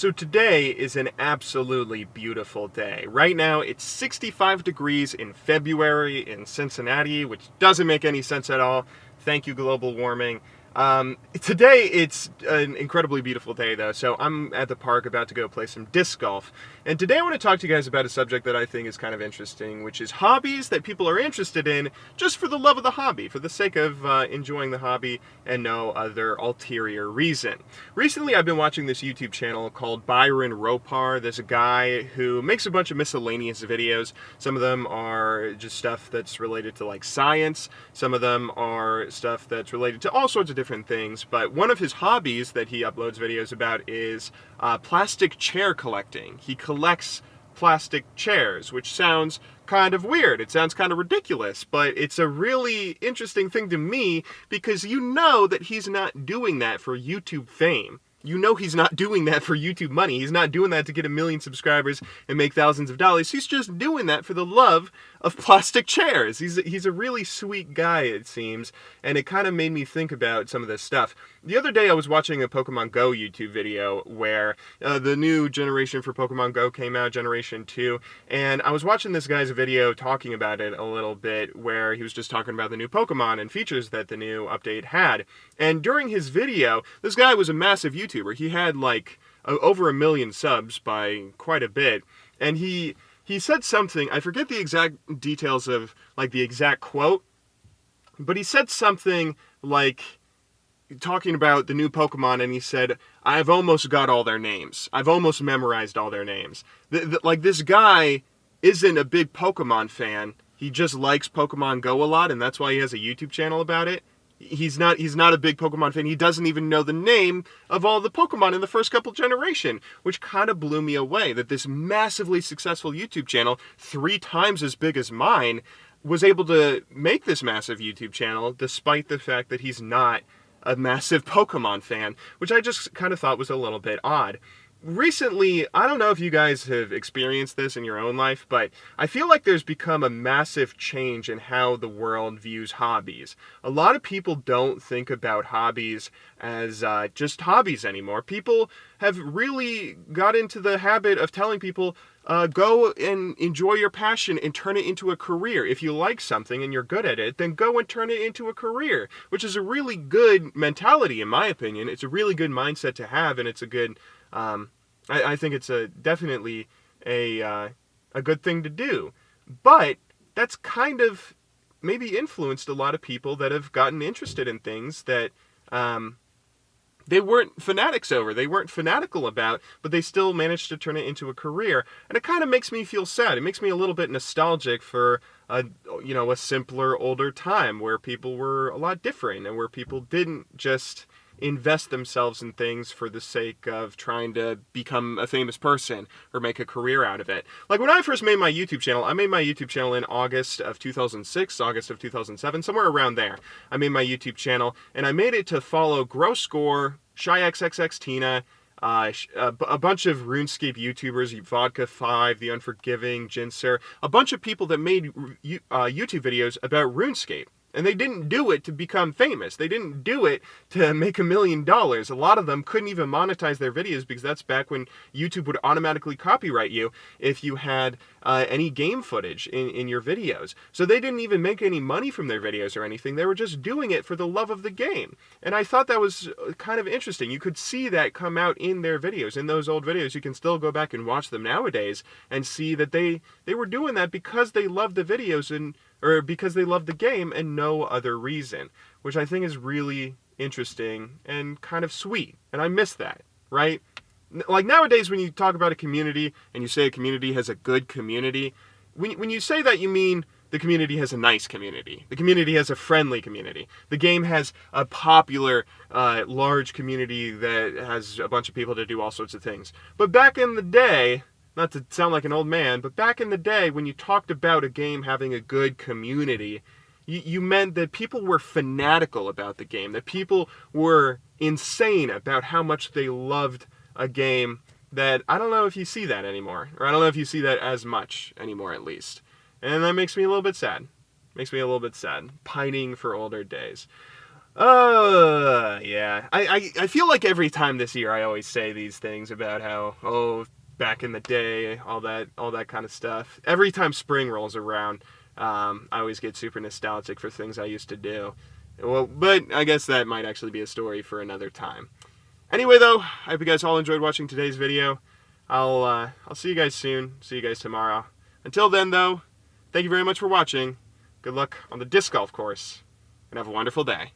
So today is an absolutely beautiful day. Right now it's 65 degrees in February in Cincinnati, which doesn't make any sense at all. Thank you, global warming. Today it's an incredibly beautiful day though, so I'm at the park about to go play some disc golf. And today I want to talk to you guys about a subject that I think is kind of interesting, which is hobbies that people are interested in just for the love of the hobby, for the sake of enjoying the hobby and no other ulterior reason. Recently I've been watching this YouTube channel called Byran Ropar. There's a guy who makes a bunch of miscellaneous videos. Some of them are just stuff that's related to like science. Some of them are stuff that's related to all sorts of different things, but one of his hobbies that he uploads videos about is plastic chair collecting. He collects plastic chairs, which sounds kind of weird. It sounds kind of ridiculous, but it's a really interesting thing to me because you know that he's not doing that for YouTube fame. You know he's not doing that for YouTube money. He's not doing that to get 1 million subscribers and make thousands of dollars. He's just doing that for the love of plastic chairs. He's a really sweet guy, it seems, and it kind of made me think about some of this stuff. The other day I was watching a Pokemon Go YouTube video where the new generation for Pokemon Go came out, Generation 2, and I was watching this guy's video talking about it a little bit where he was just talking about the new Pokemon and features that the new update had. And during his video, this guy was a massive YouTuber. He had like over 1 million subs by quite a bit, and he said something, I forget the exact details of like the exact quote, but he said something like talking about the new Pokemon, and he said, I've almost got all their names. I've almost memorized all their names. Like, this guy isn't a big Pokemon fan. He just likes Pokemon Go a lot, and that's why he has a YouTube channel about it. He's not a big Pokemon fan. He doesn't even know the name of all the Pokemon in the first couple generation, which kind of blew me away, that this massively successful YouTube channel, 3 times as big as mine, was able to make this massive YouTube channel despite the fact that he's not a massive Pokemon fan, which I just kind of thought was a little bit odd. Recently, I don't know if you guys have experienced this in your own life, but I feel like there's become a massive change in how the world views hobbies. A lot of people don't think about hobbies as just hobbies anymore. People have really got into the habit of telling people, go and enjoy your passion and turn it into a career. If you like something and you're good at it, then go and turn it into a career, which is a really good mentality in my opinion. It's a really good mindset to have, and it's a good... I think it's definitely a good thing to do. But that's kind of maybe influenced a lot of people that have gotten interested in things that they weren't fanatics over, they weren't fanatical about, but they still managed to turn it into a career. And it kind of makes me feel sad. It makes me a little bit nostalgic for a simpler, older time where people were a lot different and where people didn't just invest themselves in things for the sake of trying to become a famous person or make a career out of it. Like when I first made my YouTube channel, I made my YouTube channel in August of 2006, August of 2007, somewhere around there. I made my YouTube channel, and I made it to follow Gross Score, ShyXXX Tina, a bunch of RuneScape YouTubers, Vodka5, The Unforgiving, Jinser, a bunch of people that made YouTube videos about RuneScape. And they didn't do it to become famous. They didn't do it to make $1 million. A lot of them couldn't even monetize their videos because that's back when YouTube would automatically copyright you if you had any game footage in your videos. So they didn't even make any money from their videos or anything. They were just doing it for the love of the game. And I thought that was kind of interesting. You could see that come out in their videos. In those old videos, you can still go back and watch them nowadays and see that they were doing that because they loved the videos or because they love the game and no other reason, which I think is really interesting and kind of sweet. And I miss that, right? Like nowadays when you talk about a community and you say a community has a good community, when you say that you mean the community has a nice community. The community has a friendly community. The game has a popular, large community that has a bunch of people to do all sorts of things. But back in the day... not to sound like an old man, but back in the day when you talked about a game having a good community, you meant that people were fanatical about the game, that people were insane about how much they loved a game. That I don't know if you see that anymore, or I don't know if you see that as much anymore at least. And that makes me a little bit sad. Makes me a little bit sad, pining for older days. Yeah. I feel like every time this year I always say these things about how, oh, back in the day, all that kind of stuff. Every time spring rolls around, I always get super nostalgic for things I used to do. Well, but I guess that might actually be a story for another time. Anyway, though, I hope you guys all enjoyed watching today's video. I'll see you guys soon. See you guys tomorrow. Until then, though, thank you very much for watching. Good luck on the disc golf course, and have a wonderful day.